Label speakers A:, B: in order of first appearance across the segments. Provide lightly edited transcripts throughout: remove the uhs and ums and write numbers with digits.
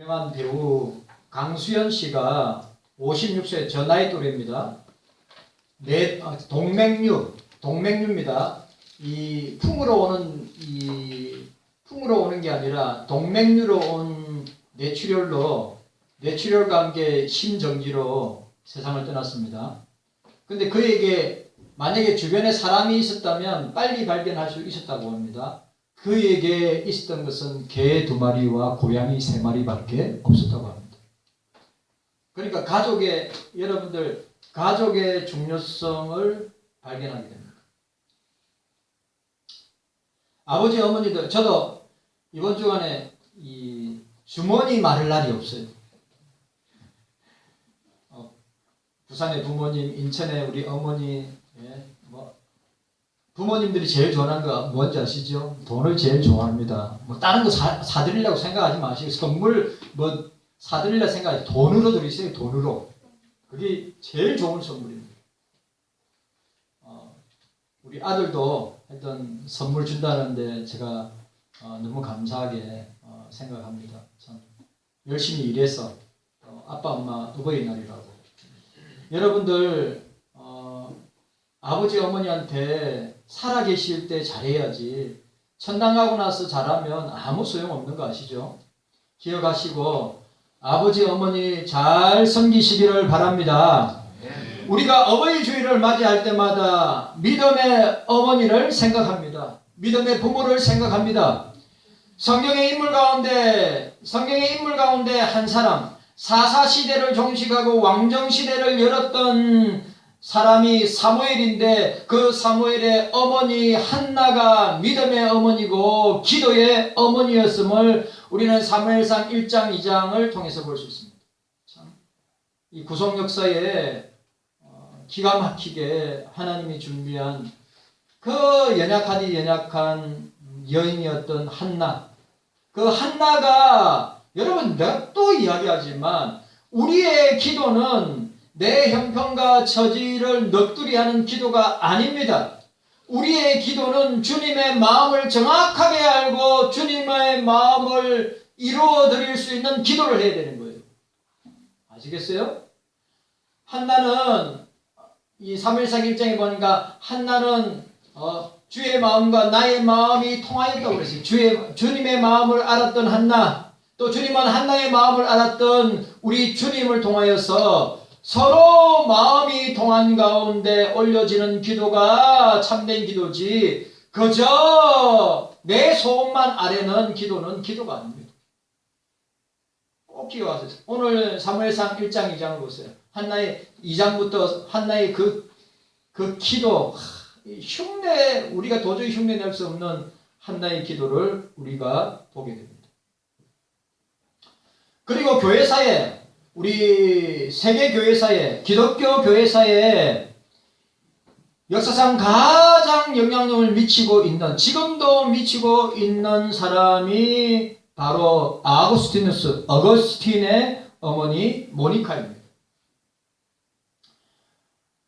A: 유명한 배우 강수연 씨가 56세, 저 나이 또래입니다. 동맥류입니다. 풍으로 오는 게 아니라 동맥류로 온 뇌출혈과 함께 심정지로 세상을 떠났습니다. 근데 그에게 만약에 주변에 사람이 있었다면 빨리 발견할 수 있었다고 합니다. 그에게 있었던 것은 개 2마리와 고양이 3마리밖에 없었다고 합니다. 그러니까 여러분들 가족의 중요성을 발견하게 됩니다. 아버지, 어머니들, 저도 이번 주간에 이 주머니 마를 날이 없어요. 부산의 부모님, 인천의 우리 어머니, 부모님들이 제일 좋아하는 거 뭔지 아시죠? 돈을 제일 좋아합니다. 다른 거 사드리려고 생각하지 마시고, 선물 사드리려고 생각하지, 돈으로 드리세요. 돈으로. 그게 제일 좋은 선물입니다. 우리 아들도 하여튼 선물 준다는데 제가 너무 감사하게 생각합니다. 참 열심히 일해서 아빠 엄마 어버이날이라고. 여러분들 아버지 어머니한테 살아계실 때 잘해야지 천당 가고 나서 잘하면 아무 소용없는 거 아시죠? 기억하시고 아버지 어머니 잘 섬기시기를 바랍니다. 우리가 어버이 주일을 맞이할 때마다 믿음의 어머니를 생각합니다. 믿음의 부모를 생각합니다. 성경의 인물 가운데 한 사람, 사사시대를 종식하고 왕정시대를 열었던 사람이 사무엘인데, 그 사무엘의 어머니 한나가 믿음의 어머니고 기도의 어머니였음을 우리는 사무엘상 1장 2장을 통해서 볼 수 있습니다. 참, 이 구속 역사에 기가 막히게 하나님이 준비한 그 연약한 여인이었던 한나. 그 한나가, 여러분 내가 또 이야기하지만 우리의 기도는 내 형편과 처지를 넋두리 하는 기도가 아닙니다. 우리의 기도는 주님의 마음을 정확하게 알고 주님의 마음을 이루어 드릴 수 있는 기도를 해야 되는 거예요. 아시겠어요? 한나는 이 사무엘상 1장에 보니까 한나는 주의 마음과 나의 마음이 통하였다고 그랬어요. 주님의 마음을 알았던 한나, 또 주님은 한나의 마음을 알았던 우리 주님을 통하여서 서로 마음이 통한 가운데 올려지는 기도가 참된 기도지, 그저 내 소원만 아뢰는 기도는 기도가 아닙니다. 꼭 기억하세요. 오늘 사무엘상 1장 2장을 보세요. 한나의 2장부터 한나의 그 기도, 우리가 도저히 흉내낼 수 없는 한나의 기도를 우리가 보게 됩니다. 그리고 교회사에, 우리 세계 교회사에, 기독교 교회사에 역사상 가장 영향력을 미치고 있는, 지금도 미치고 있는 사람이 바로 어거스틴의 어머니 모니카입니다.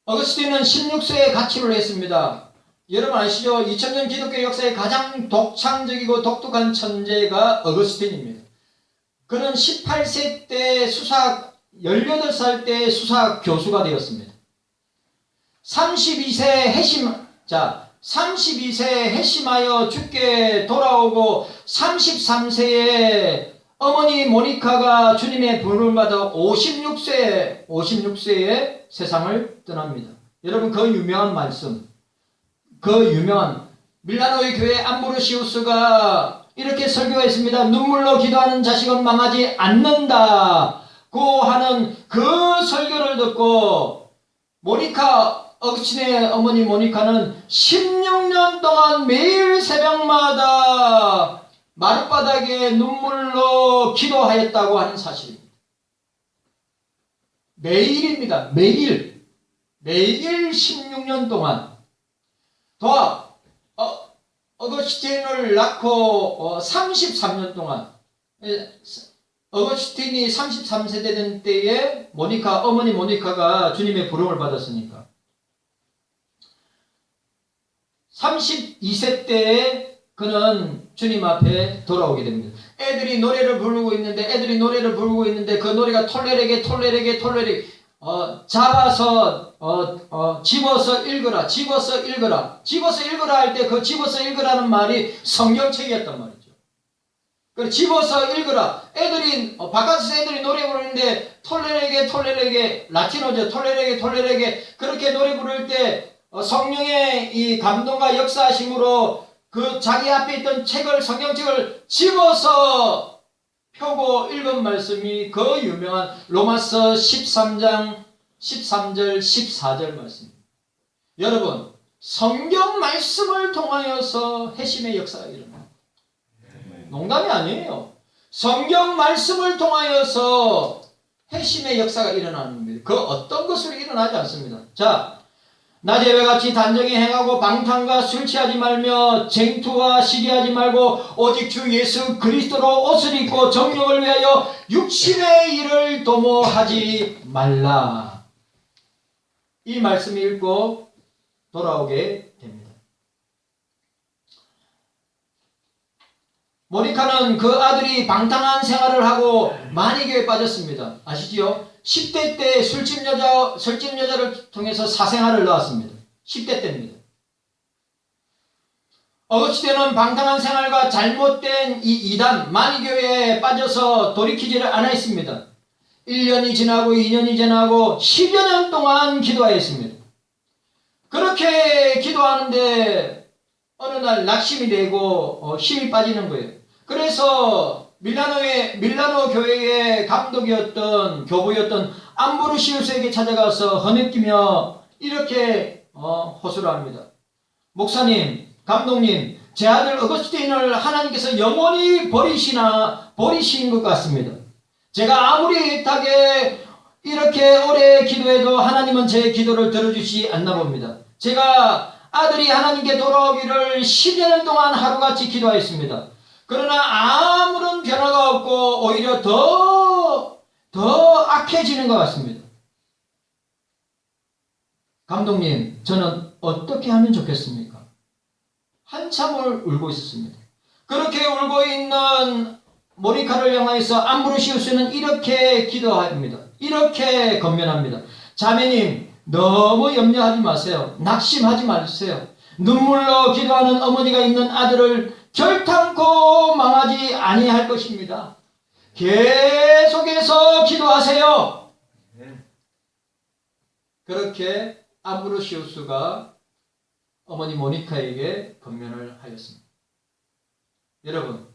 A: 어거스틴은 16세에 가출을 했습니다. 여러분 아시죠? 2000년 기독교 역사의 가장 독창적이고 독특한 천재가 어거스틴입니다. 그는 18세 때 18살 때 수사 교수가 되었습니다. 32세 회심하여 죽게 돌아오고 33세에 어머니 모니카가 주님의 부름을 받아 56세에 세상을 떠납니다. 여러분 그 유명한 말씀, 그 유명한 밀라노의 교회 암브로시우스가 이렇게 설교했습니다. 눈물로 기도하는 자식은 망하지 않는다고 하는 그 설교를 듣고 어거스틴의 어머니 모니카는 16년 동안 매일 새벽마다 마룻바닥에 눈물로 기도하였다고 하는 사실입니다. 매일입니다. 매일 16년 동안. 어거스틴을 낳고 33년 동안, 어거스틴이 33세 되던 때에 어머니 모니카가 주님의 부름을 받았으니까 32세 때에 그는 주님 앞에 돌아오게 됩니다. 애들이 노래를 부르고 있는데 그 노래가 톨레레게 잡아서 집어서 읽어라 할 때 그 집어서 읽으라는 말이 성경책이었단 말이죠. 그 집어서 읽어라. 애들이 바깥에서 애들이 노래 부르는데 톨레레게 라틴어죠. 톨레레게 그렇게 노래 부를 때 성령의 이 감동과 역사하심으로 그 자기 앞에 있던 성경책을 집어서 펴고 읽은 말씀이 그 유명한 로마서 13장 13절 14절 말씀입니다. 여러분, 성경 말씀을 통하여서 회심의 역사가 일어납니다. 농담이 아니에요. 성경 말씀을 통하여서 회심의 역사가 일어나는 겁니다. 그 어떤 것으로 일어나지 않습니다. 자, 낮에 예배같이 단정히 행하고 방탕과 술 취하지 말며 쟁투와 시기하지 말고 오직 주 예수 그리스도로 옷을 입고 정욕을 위하여 육신의 일을 도모하지 말라. 이 말씀 읽고 돌아오게 됩니다. 모니카는 그 아들이 방탕한 생활을 하고 마니교에 빠졌습니다. 아시지요? 10대 때 술집 여자를 통해서 사생활을 넣었습니다. 10대 때입니다. 어거스틴은 방탕한 생활과 잘못된 이 이단 마니교에 빠져서 돌이키지를 않았습니다. 1년이 지나고 2년이 지나고 10여 년 동안 기도하였습니다. 그렇게 기도하는데 어느 날 낙심이 되고 힘이 빠지는 거예요. 그래서 밀라노 교회의 감독이었던 교부였던 암브로시우스에게 찾아가서 허느끼며 이렇게 호소를 합니다. 목사님, 감독님, 제 아들 어거스틴을 하나님께서 영원히 버리신 것 같습니다. 제가 아무리 애타게 이렇게 오래 기도해도 하나님은 제 기도를 들어주시 않나 봅니다. 제가 아들이 하나님께 돌아오기를 10여 년 동안 하루같이 기도하였습니다. 그러나 아무런 변화가 없고 오히려 더 악해지는 것 같습니다. 감독님, 저는 어떻게 하면 좋겠습니까? 한참을 울고 있었습니다. 그렇게 울고 있는 모니카를 향해서 암브로시우스는 이렇게 기도합니다. 이렇게 권면합니다. 자매님, 너무 염려하지 마세요. 낙심하지 마세요. 눈물로 기도하는 어머니가 있는 아들을 결탄코 망하지 아니할 것입니다. 계속해서 기도하세요. 그렇게 암브로시우스가 어머니 모니카에게 권면을 하였습니다. 여러분,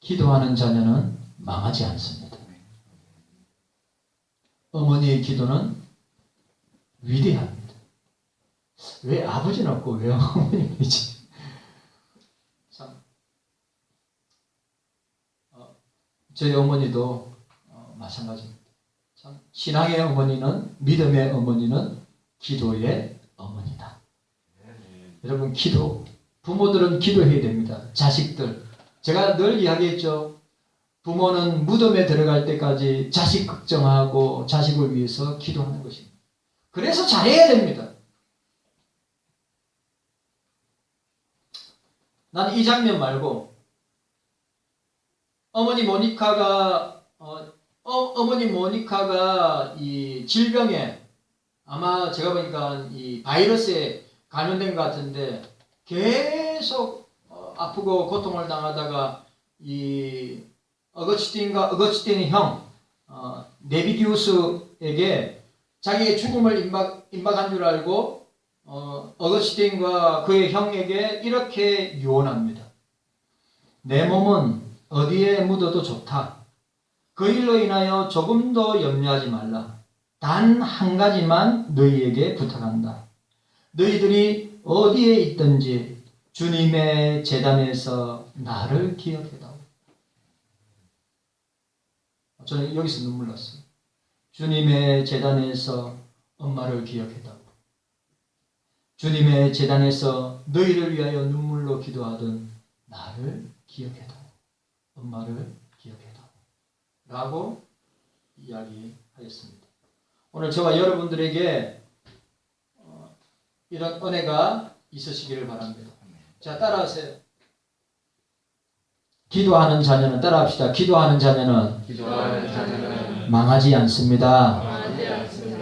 A: 기도하는 자녀는 망하지 않습니다. 어머니의 기도는 위대합니다. 왜 아버지는 없고 왜 어머님이지? 참, 저희 어머니도 마찬가지입니다. 참, 신앙의 어머니는, 믿음의 어머니는 기도의 어머니다. 여러분, 부모들은 기도해야 됩니다. 자식들, 제가 늘 이야기했죠. 부모는 무덤에 들어갈 때까지 자식 걱정하고 자식을 위해서 기도하는 것입니다. 그래서 잘해야 됩니다. 난 이 장면 말고 어머니 모니카가 이 질병에, 아마 제가 보니까 이 바이러스에 감염된 것 같은데 계속 아프고 고통을 당하다가 이 어거스틴의 형 네비디우스에게 자기의 죽음을 임박한 줄 알고 어거스틴과 그의 형에게 이렇게 유언합니다. 내 몸은 어디에 묻어도 좋다. 그 일로 인하여 조금도 염려하지 말라. 단 한 가지만 너희에게 부탁한다. 너희들이 어디에 있든지 주님의 제단에서 나를 기억해다오. 저는 여기서 눈물 났어요. 주님의 제단에서 엄마를 기억해다오. 주님의 제단에서 너희를 위하여 눈물로 기도하던 나를 기억해다오. 엄마를 기억해다오. 라고 이야기하였습니다. 오늘 저와 여러분들에게 이런 은혜가 있으시기를 바랍니다. 자, 따라하세요. 기도하는 자녀는 따라합시다. 기도하는 자녀는 망하지 않습니다.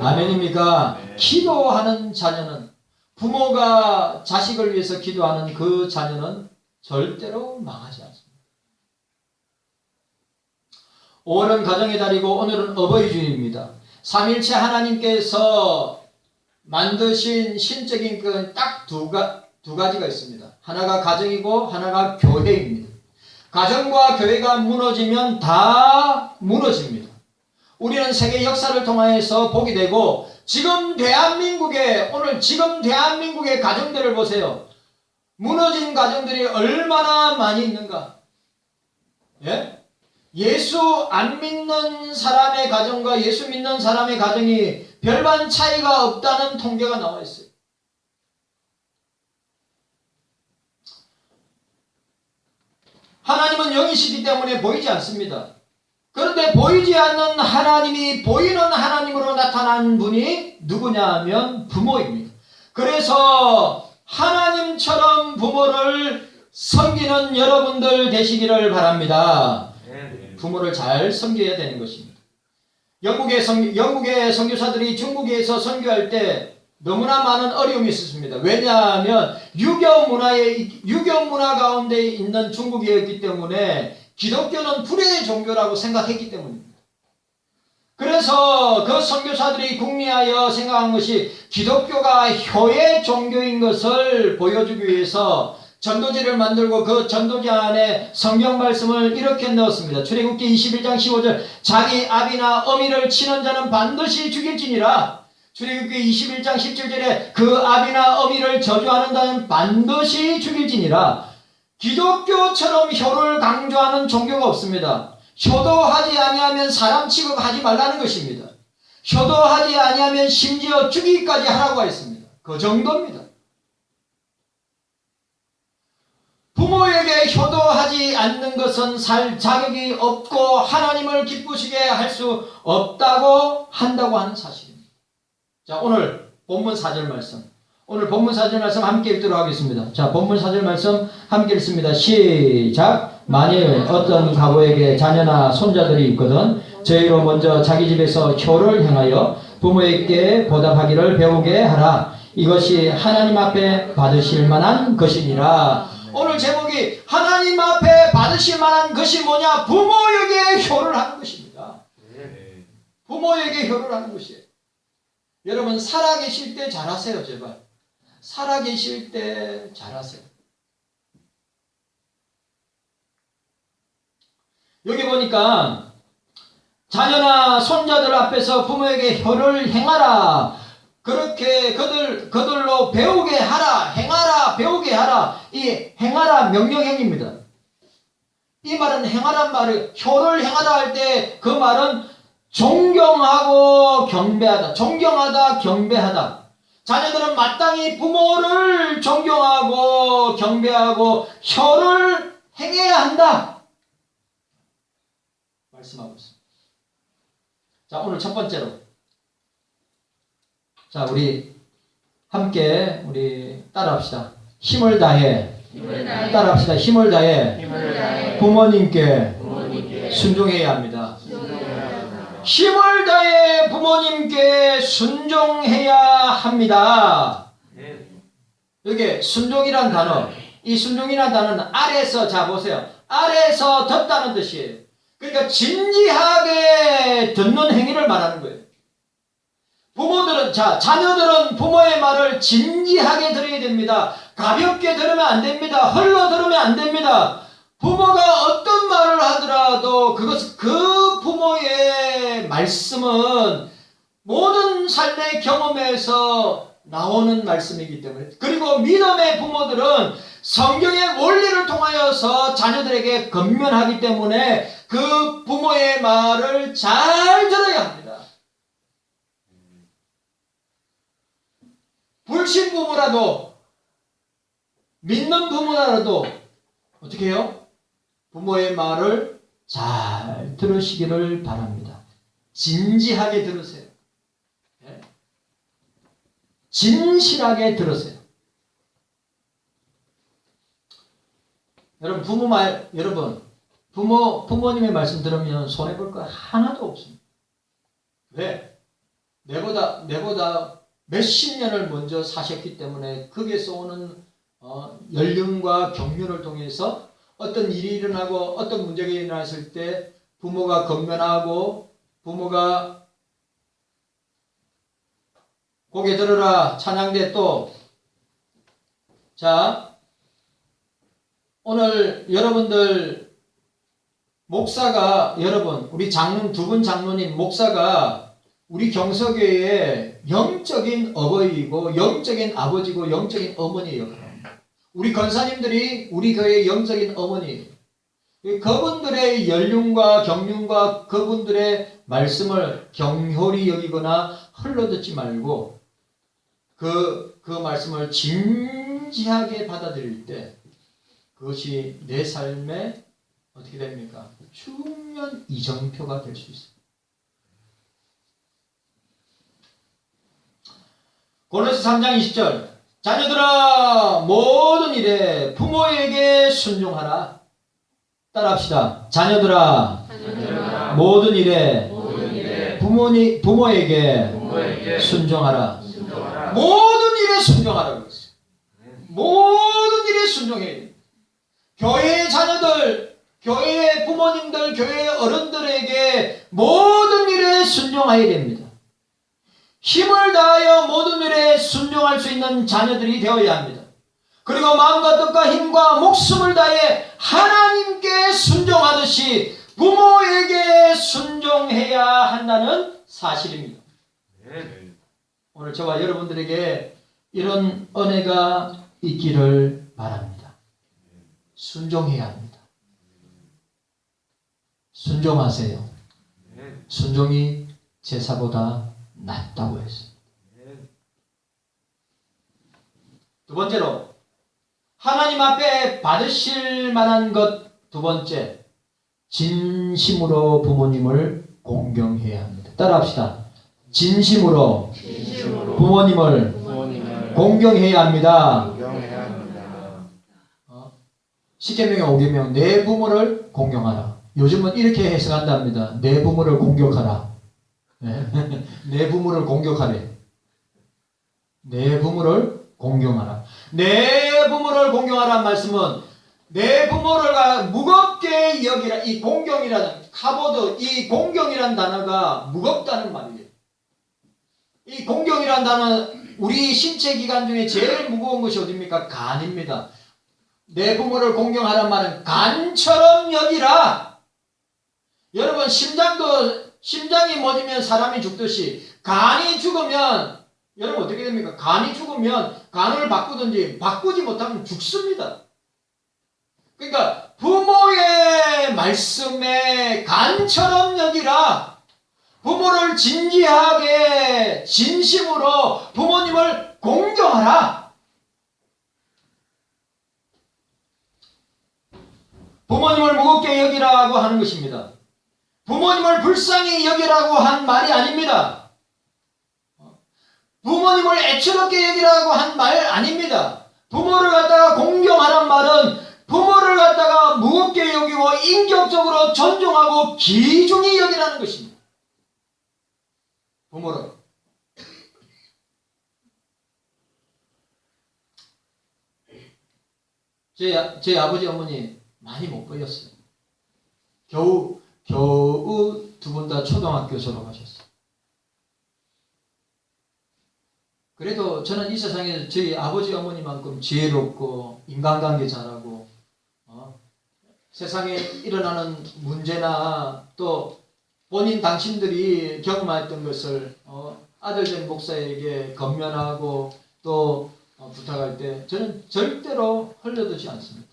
A: 아멘입니까? 기도하는 자녀는, 부모가 자식을 위해서 기도하는 그 자녀는 절대로 망하지 않습니다. 5월은 가정의 달이고 오늘은 어버이 주일입니다. 삼일체 하나님께서 만드신 신적인 그 딱 두 가지가 있습니다. 하나가 가정이고 하나가 교회입니다. 가정과 교회가 무너지면 다 무너집니다. 우리는 세계 역사를 통해서 보게 되고, 지금 대한민국의 가정들을 보세요. 무너진 가정들이 얼마나 많이 있는가. 예? 예수 안 믿는 사람의 가정과 예수 믿는 사람의 가정이 별반 차이가 없다는 통계가 나와 있어요. 하나님은 영이시기 때문에 보이지 않습니다. 그런데 보이지 않는 하나님이 보이는 하나님으로 나타난 분이 누구냐 하면 부모입니다. 그래서 하나님처럼 부모를 섬기는 여러분들 되시기를 바랍니다. 부모를 잘 섬겨야 되는 것입니다. 영국의 선교사들이 중국에서 선교할 때 너무나 많은 어려움이 있었습니다. 왜냐하면 유교 문화 가운데 있는 중국이었기 때문에 기독교는 불의의 종교라고 생각했기 때문입니다. 그래서 그 선교사들이 궁리하여 생각한 것이 기독교가 효의 종교인 것을 보여주기 위해서 전도지를 만들고 그 전도지 안에 성경 말씀을 이렇게 넣었습니다. 출애굽기 21장 15절, 자기 아비나 어미를 치는 자는 반드시 죽일지니라. 출애굽기 21장 17절에 그 아비나 어미를 저주하는 자는 반드시 죽일지니라. 기독교처럼 효를 강조하는 종교가 없습니다. 효도하지 아니하면 사람 취급하지 말라는 것입니다. 효도하지 아니하면 심지어 죽이기까지 하라고 했습니다. 그 정도입니다. 부모에게 효도하지 않는 것은 살 자격이 없고 하나님을 기쁘시게 할 수 없다고 한다고 하는 사실입니다. 자, 오늘 본문 4절 말씀. 오늘 본문 4절 말씀 함께 읽도록 하겠습니다. 자, 본문 4절 말씀 함께 읽습니다. 시작. 만일 어떤 가부에게 자녀나 손자들이 있거든 저희로 먼저 자기 집에서 효를 행하여 부모에게 보답하기를 배우게 하라. 이것이 하나님 앞에 받으실 만한 것이니라. 오늘 제목이 하나님 앞에 받으실 만한 것이 뭐냐? 부모에게 효를 하는 것입니다. 부모에게 효를 하는 것이에요. 여러분 살아계실 때 잘하세요. 제발 살아계실 때 잘하세요. 여기 보니까 자녀나 손자들 앞에서 부모에게 효를 행하라. 그렇게 그들로 배우게 하라. 행하라. 배우게 하라. 이 행하라 명령행입니다. 이 말은 행하란 말을 효를 행하라 할 때 그 말은 존경하고 경배하다. 존경하다, 경배하다. 자녀들은 마땅히 부모를 존경하고 경배하고 효를 행해야 한다. 말씀하고 있습니다. 자, 오늘 첫 번째로. 자, 우리 함께 따라합시다. 힘을 다해. 따라합시다. 힘을 다해. 부모님께 순종해야 합니다. 힘을 다해 부모님께 순종해야 합니다. 여기 순종이란 단어, 이 순종이란 단어는 아래에서, 자 보세요. 아래에서 듣다는 뜻이에요. 그러니까 진지하게 듣는 행위를 말하는 거예요. 자녀들은 부모의 말을 진지하게 들어야 됩니다. 가볍게 들으면 안 됩니다. 흘러 들으면 안 됩니다. 부모가 어떤 말을 하더라도 그 부모의 말씀은 모든 삶의 경험에서 나오는 말씀이기 때문에, 그리고 믿음의 부모들은 성경의 원리를 통하여서 자녀들에게 건면하기 때문에 그 부모의 말을 잘 들어야 합니다. 불신 부모라도 믿는 부모라도 어떻게 해요? 부모의 말을 잘 들으시기를 바랍니다. 진지하게 들으세요. 네? 진실하게 들으세요. 여러분 부모님의 말씀 들으면 손해볼 거 하나도 없습니다. 왜? 내보다 몇십 년을 먼저 사셨기 때문에 거기에서 오는 연륜과 경륜을 통해서 어떤 일이 일어나고 어떤 문제가 일어났을 때 부모가 건면하고 부모가 고개 들어라 찬양대 또 자 오늘 여러분들 목사가 여러분 우리 장로님 두 분 장로님 목사가 우리 경서교회의 영적인 어버이이고 영적인 아버지고 영적인 어머니 역할을 합니다. 우리 권사님들이 우리 교회의 영적인 어머니 그분들의 연륜과 경륜과 그분들의 말씀을 경홀히 여기거나 흘러듣지 말고 그 말씀을 진지하게 받아들일 때 그것이 내 삶에 어떻게 됩니까? 중요한 이정표가 될 수 있습니다. 고린도서 3장 20절 자녀들아 모든 일에 부모에게 순종하라. 따라합시다. 자녀들아 모든 일에 부모에게 순종하라. 모든 일에 순종하라고 했어요. 모든 일에 순종해야 됩니다. 교회의 자녀들, 교회의 부모님들, 교회의 어른들에게 모든 일에 순종해야 됩니다. 힘을 다하여 모든 일에 순종할 수 있는 자녀들이 되어야 합니다. 그리고 마음과 뜻과 힘과 목숨을 다해 하나님께 순종하듯이 부모에게 순종해야 한다는 사실입니다. 오늘 저와 여러분들에게 이런 은혜가 있기를 바랍니다. 순종해야 합니다. 순종하세요. 순종이 제사보다 낫다고 했습니다. 두 번째로 하나님 앞에 받으실 만한 것 두 번째 진심으로 부모님을 공경해야 합니다. 따라합시다. 진심으로 부모님을 공경해야 합니다. 십계명의 5계명 내 부모를 공경하라. 요즘은 이렇게 해석한답니다. 내 부모를 공격하라. 내 부모를 공격하래. 내 부모를 공경하라. 내 부모를 공경하라는 말씀은 내 부모를 무겁게 여기라. 이 공경이라는 카보드 이 공경이라는 단어가 무겁다는 말이에요. 이 공경이라는 단어는 우리 신체 기관 중에 제일 무거운 것이 어디입니까? 간입니다. 내 부모를 공경하라는 말은 간처럼 여기라. 여러분 심장이 멎으면 사람이 죽듯이 간이 죽으면 여러분 어떻게 됩니까? 간이 죽으면 간을 바꾸든지 바꾸지 못하면 죽습니다. 그러니까 부모의 말씀에 간처럼 여기라. 부모를 진지하게 진심으로 부모님을 공경하라. 부모님을 무겁게 여기라고 하는 것입니다. 부모님을 불쌍히 여기라고 한 말이 아닙니다. 부모님을 애처롭게 여기라고 한 말 아닙니다. 부모를 갖다가 공경하란 말은 부모를 갖다가 무겁게 여기고 인격적으로 존중하고 귀중히 여기라는 것입니다. 부모를. 제 아버지 어머니 많이 못 보였어요. 겨우 두 분 다 초등학교 졸업하셨어요. 그래도 저는 이 세상에 저희 아버지 어머니만큼 지혜롭고 인간관계 잘하고 세상에 일어나는 문제나 또 본인 당신들이 경험했던 것을 아들된 목사에게 건면하고 또 부탁할 때 저는 절대로 흘려두지 않습니다.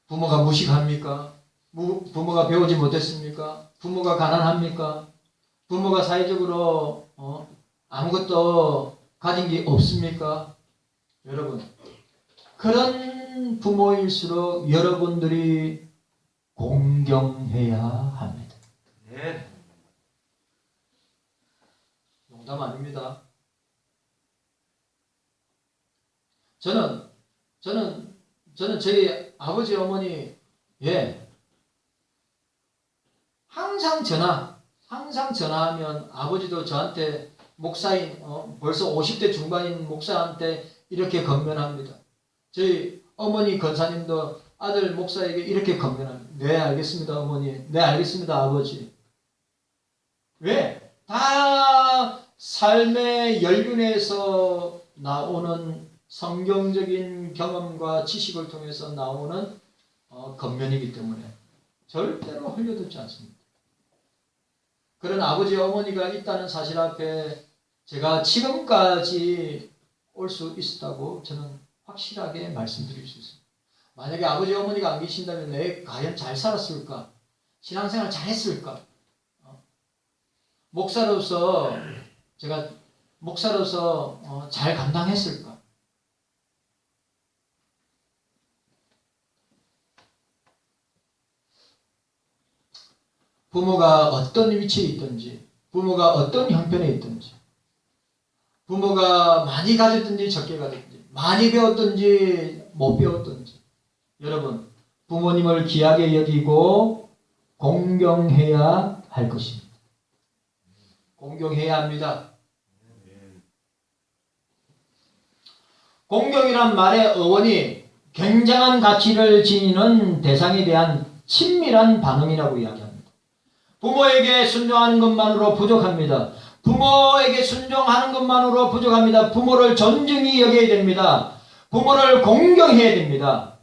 A: 부모가 무식합니까? 부모가 배우지 못했습니까? 부모가 가난합니까? 부모가 사회적으로 아무것도 가진 게 없습니까? 여러분, 그런 부모일수록 여러분들이 공경해야 합니다.
B: 네.
A: 농담 아닙니다. 저는 저희 아버지 어머니 예. 항상 전화하면 아버지도 저한테 목사인 벌써 50대 중반인 목사한테 이렇게 건면합니다. 저희 어머니 권사님도 아들 목사에게 이렇게 건면합니다. 네 알겠습니다 어머니. 네 알겠습니다 아버지. 왜? 다 삶의 연륜에서 나오는 성경적인 경험과 지식을 통해서 나오는 건면이기 때문에 절대로 흘려듣지 않습니다. 그런 아버지 어머니가 있다는 사실 앞에 제가 지금까지 올 수 있었다고 저는 확실하게 말씀드릴 수 있습니다. 만약에 아버지 어머니가 안 계신다면 내 과연 잘 살았을까? 신앙생활 잘했을까? 목사로서 제가 잘 감당했을까? 부모가 어떤 위치에 있든지, 부모가 어떤 형편에 있든지, 부모가 많이 가졌든지 적게 가졌든지, 많이 배웠든지 못 배웠든지, 여러분 부모님을 귀하게 여기고 공경해야 할 것입니다. 공경해야 합니다. 공경이란 말의 어원이 굉장한 가치를 지니는 대상에 대한 친밀한 반응이라고 이야기합니다. 부모에게 순종하는 것만으로 부족합니다. 부모에게 순종하는 것만으로 부족합니다. 부모를 존중히 여겨야 됩니다. 부모를 공경해야 됩니다.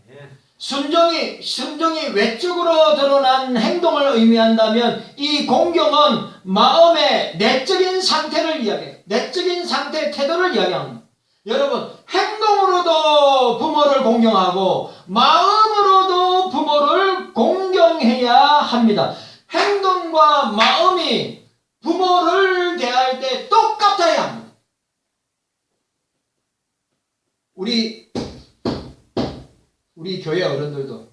A: 순종이 외적으로 드러난 행동을 의미한다면 이 공경은 마음의 내적인 상태를 이야기해요. 내적인 상태, 태도를 이야기합니다. 여러분, 행동으로도 부모를 공경하고 마음으로도 부모를 공경해야 합니다. 행동과 마음이 부모를 대할 때 똑같아야 합니다. 우리 교회 어른들도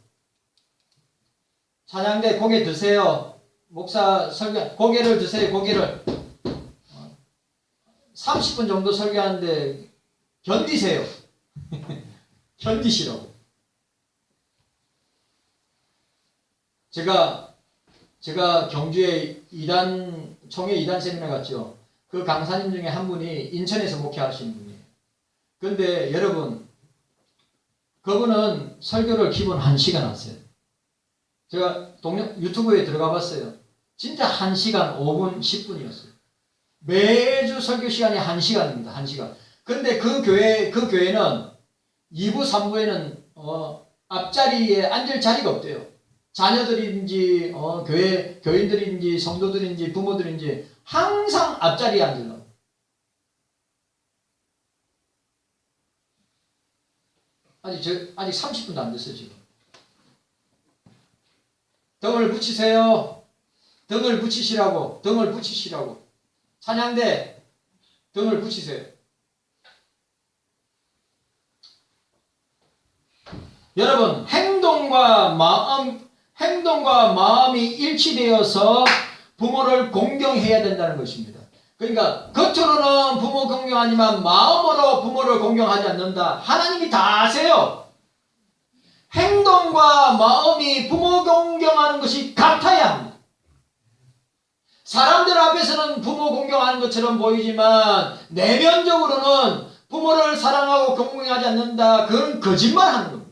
A: 찬양대 고개 드세요. 목사 설교 고개를 드세요. 고개를 30분 정도 설교하는데 견디세요. 견디시라고. 제가 경주에 총회 2단 세미나 갔죠. 그 강사님 중에 한 분이 인천에서 목회하시는 분이에요. 그런데 여러분, 그분은 설교를 기본 1시간 하세요. 제가 유튜브에 들어가 봤어요. 진짜 1시간 5분, 10분이었어요. 매주 설교 시간이 1시간입니다. 1시간. 근데 그 교회는 2부, 3부에는 앞자리에 앉을 자리가 없대요. 자녀들인지 교인들인지 성도들인지 부모들인지 항상 앞자리에 앉으려고. 아직 30분도 안 됐어요 지금. 등을 붙이세요. 등을 붙이시라고. 등을 붙이시라고. 찬양대 등을 붙이세요. 여러분, 행동과 마음이 일치되어서 부모를 공경해야 된다는 것입니다. 그러니까 겉으로는 부모 공경하지만 마음으로 부모를 공경하지 않는다. 하나님이 다 아세요. 행동과 마음이 부모 공경하는 것이 같아야 합니다. 사람들 앞에서는 부모 공경하는 것처럼 보이지만 내면적으로는 부모를 사랑하고 공경하지 않는다. 그건 거짓말하는 겁니다.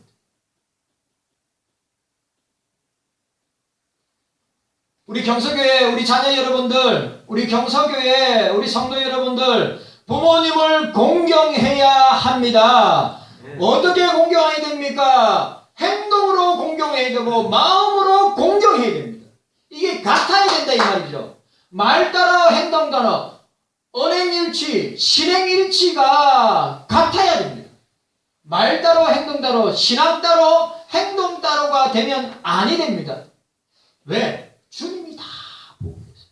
A: 우리 경서교회 우리 자녀 여러분들, 우리 경서교회 우리 성도 여러분들, 부모님을 공경해야 합니다. 어떻게 공경해야 됩니까? 행동으로 공경해야 되고 마음으로 공경해야 됩니다. 이게 같아야 된다 이 말이죠. 말 따라 행동 따라 언행일치, 실행일치가 같아야 됩니다. 말 따로 행동 따로 신앙 따로 행동 따로가 되면 아니 됩니다. 왜? 주님이 다 보고 계세요.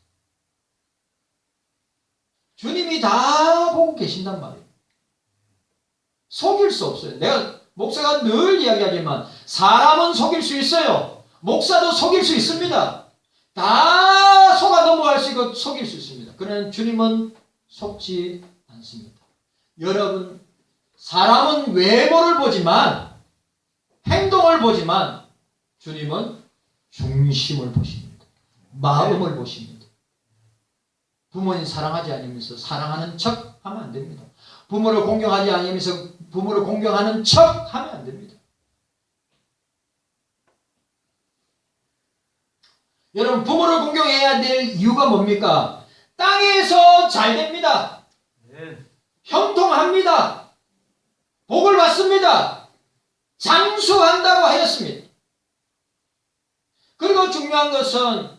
A: 주님이 다 보고 계신단 말이에요. 속일 수 없어요. 내가 목사가 늘 이야기하지만 사람은 속일 수 있어요. 목사도 속일 수 있습니다. 다 속아 넘어갈 수 있고 속일 수 있습니다. 그러나 주님은 속지 않습니다. 여러분, 사람은 외모를 보지만 행동을 보지만 주님은 중심을 보십니다. 마음을 보십니다. 부모님 사랑하지 않으면서 사랑하는 척 하면 안 됩니다. 부모를 공경하지 않으면서 부모를 공경하는 척 하면 안 됩니다. 여러분, 부모를 공경해야 될 이유가 뭡니까? 땅에서 잘 됩니다. 형통합니다. 복을 받습니다. 장수한다고 하였습니다. 그리고 중요한 것은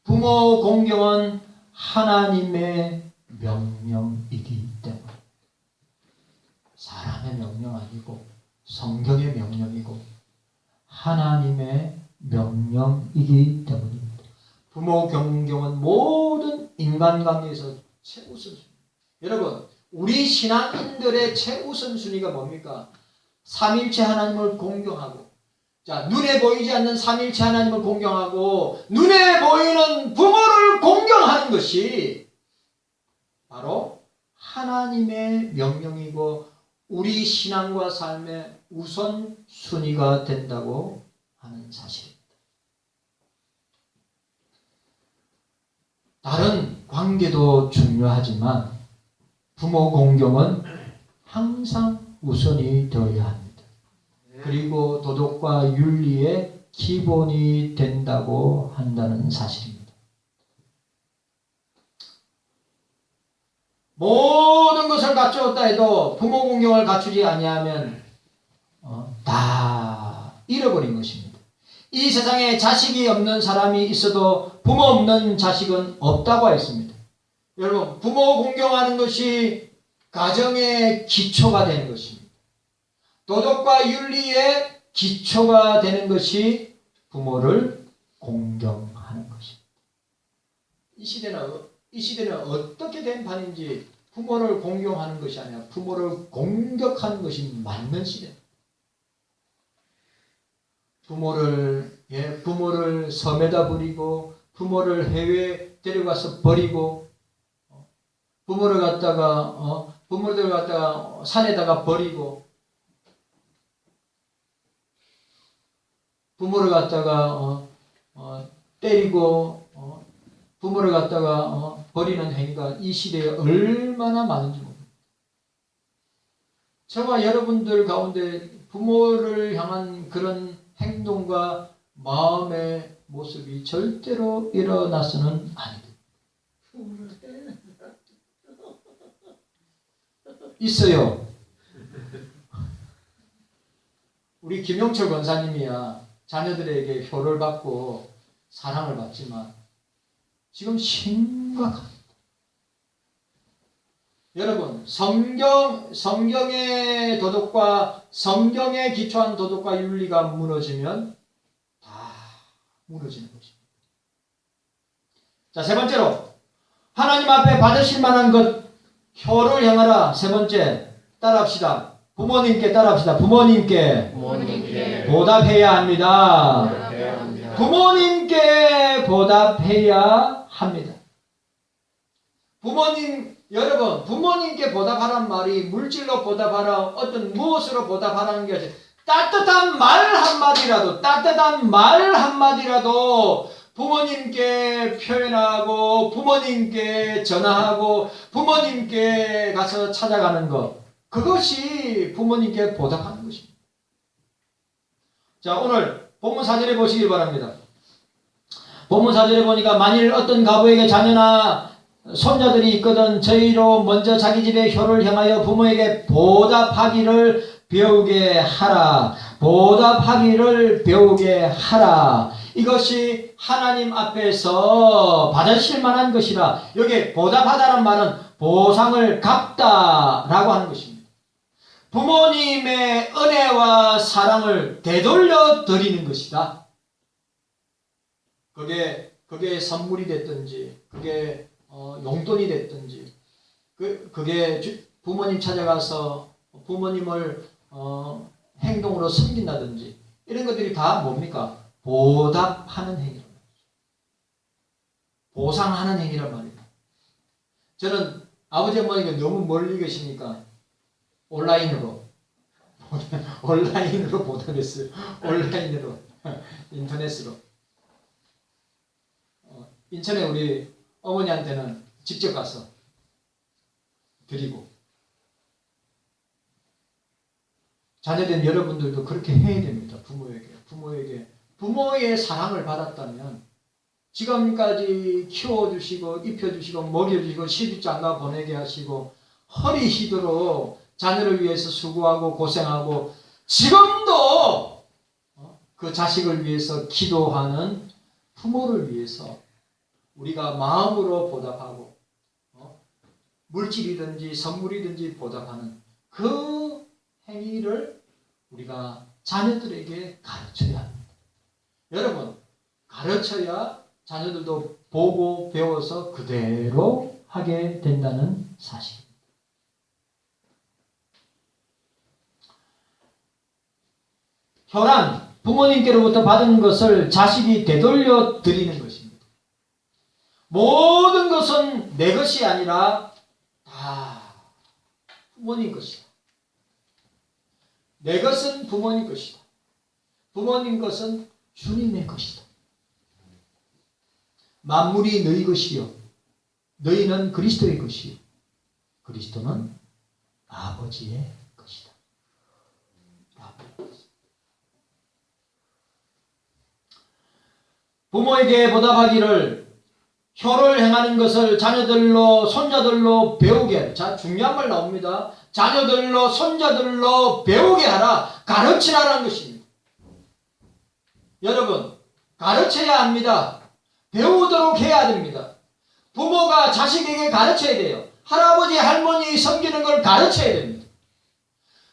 A: 부모 공경은 하나님의 명령이기 때문에, 사람의 명령 아니고 성경의 명령이고 하나님의 명령이기 때문입니다. 부모 공경은 모든 인간관계에서 최우선순위. 여러분, 우리 신앙인들의 최우선순위가 뭡니까? 삼일체 하나님을 공경하고, 자, 눈에 보이지 않는 삼일체 하나님을 공경하고 눈에 보이는 부모를 공경하는 것이 바로 하나님의 명령이고 우리 신앙과 삶의 우선순위가 된다고 하는 사실입니다. 다른 관계도 중요하지만 부모 공경은 항상 우선이 되어야 합니다. 그리고 도덕과 윤리의 기본이 된다고 한다는 사실입니다. 모든 것을 갖추었다 해도 부모 공경을 갖추지 아니하면 다 잃어버린 것입니다. 이 세상에 자식이 없는 사람이 있어도 부모 없는 자식은 없다고 했습니다. 여러분, 부모 공경하는 것이 가정의 기초가 되는 것입니다. 도덕과 윤리의 기초가 되는 것이 부모를 공경하는 것입니다. 이 시대는 어떻게 된 판인지 부모를 공경하는 것이 아니라 부모를 공격하는 것이 맞는 시대입니다. 부모를 섬에다 버리고 부모를 해외에 데려가서 버리고 부모를 갖다가 산에다가 버리고 부모를 갖다가 때리고 부모를 갖다가 버리는 행위가 이 시대에 얼마나 많은지 모릅니다. 저와 여러분들 가운데 부모를 향한 그런 행동과 마음의 모습이 절대로 일어나서는 아니다. 있어요. 우리 김용철 권사님이야 자녀들에게 효를 받고 사랑을 받지만 지금 심각합니다. 여러분, 성경의 도덕과 성경에 기초한 도덕과 윤리가 무너지면 다 무너지는 것입니다. 자, 세 번째로 하나님 앞에 받으실 만한 것 효를 향하라. 세 번째, 따라합시다. 부모님께 따라합시다. 부모님께 보답해야 합니다. 부모님께 보답해야 합니다. 여러분, 부모님께 보답하란 말이 물질로 보답하라, 어떤 무엇으로 보답하라는 게 아니라 따뜻한 말 한마디라도 부모님께 표현하고 부모님께 전화하고 부모님께 가서 찾아가는 것, 그것이 부모님께 보답하는 것입니다. 자, 오늘 본문 4절에 보시길 바랍니다. 본문 4절에 보니까 만일 어떤 가부에게 자녀나 손자들이 있거든 저희로 먼저 자기 집의 효를 향하여 부모에게 보답하기를 배우게 하라. 보답하기를 배우게 하라. 이것이 하나님 앞에서 받으실 만한 것이라. 여기 보답하다는 말은 보상을 갚다라고 하는 것입니다. 부모님의 은혜와 사랑을 되돌려 드리는 것이다. 그게 선물이 됐든지 그게 용돈이 됐든지 그게 부모님 찾아가서 부모님을 행동으로 섬긴다든지 이런 것들이 다 뭡니까? 보답하는 행위란 말이죠. 보상하는 행위란 말입니다. 저는 아버지 어머니가 너무 멀리 계시니까 온라인으로 보답했어요. 온라인으로. 인터넷으로. 인천에 우리 어머니한테는 직접 가서 드리고, 자녀된 여러분들도 그렇게 해야 됩니다. 부모의 사랑을 받았다면 지금까지 키워주시고 입혀주시고 먹여주시고 시집장가 보내게 하시고 허리 휘도록 자녀를 위해서 수고하고 고생하고 지금도 그 자식을 위해서 기도하는 부모를 위해서 우리가 마음으로 보답하고 물질이든지 선물이든지 보답하는 그 행위를 우리가 자녀들에게 가르쳐야 합니다. 여러분, 가르쳐야 자녀들도 보고 배워서 그대로 하게 된다는 사실입니다. 효란, 부모님께로부터 받은 것을 자식이 되돌려 드리는 것입니다. 모든 것은 내 것이 아니라 다 부모님 것이다. 내 것은 부모님 것이다. 부모님 것은 주님의 것이다. 만물이 너희 것이요 너희는 그리스도의 것이요 그리스도는 아버지의 것이다. 부모에게 보답하기를 효를 행하는 것을 자녀들로 손자들로 배우게 하라. 자, 중요한 말 나옵니다. 자녀들로 손자들로 배우게 하라. 가르치라는 것입니다. 여러분, 가르쳐야 합니다. 배우도록 해야 됩니다. 부모가 자식에게 가르쳐야 돼요. 할아버지 할머니 섬기는 걸 가르쳐야 됩니다.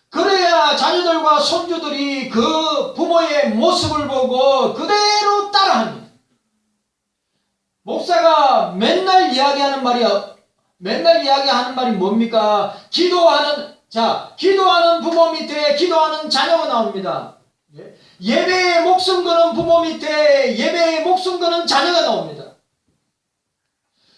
A: 그래야 자녀들과 손주들이 그 부모의 모습을 보고 그대로 따라합니다. 목사가 맨날 이야기하는 말이 뭡니까? 기도하는 부모 밑에 기도하는 자녀가 나옵니다. 예배에 목숨 거는 부모 밑에 예배에 목숨 거는 자녀가 나옵니다.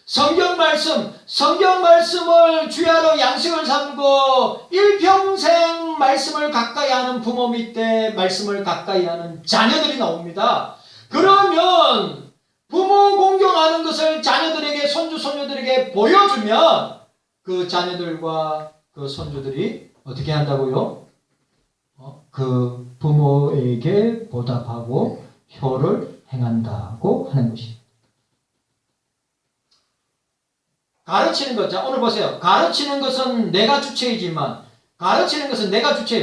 A: 성경 말씀을 주야로 양식을 삼고 일평생 말씀을 가까이 하는 부모 밑에 말씀을 가까이 하는 자녀들이 나옵니다. 그러면 부모 공경하는 것을 자녀들에게 손주 손녀들에게 보여주면 그 자녀들과 그 손주들이 어떻게 한다고요? 그 부모에게 보답하고 효를 행한다고 하는 것입니다. 가르치는 것, 자 오늘 보세요. 가르치는 것은 내가 주체이지만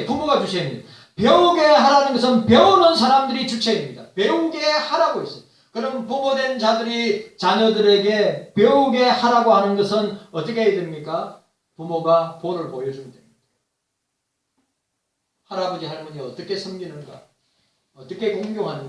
A: 부모가 주체입니다. 배우게 하라는 것은 배우는 사람들이 주체입니다. 배우게 하라고 있어요. 그럼 부모된 자들이 자녀들에게 배우게 하라고 하는 것은 어떻게 해야 됩니까? 부모가 본을 보여주면 됩니다. 할아버지 할머니 어떻게 섬기는가? 어떻게 공경하는가?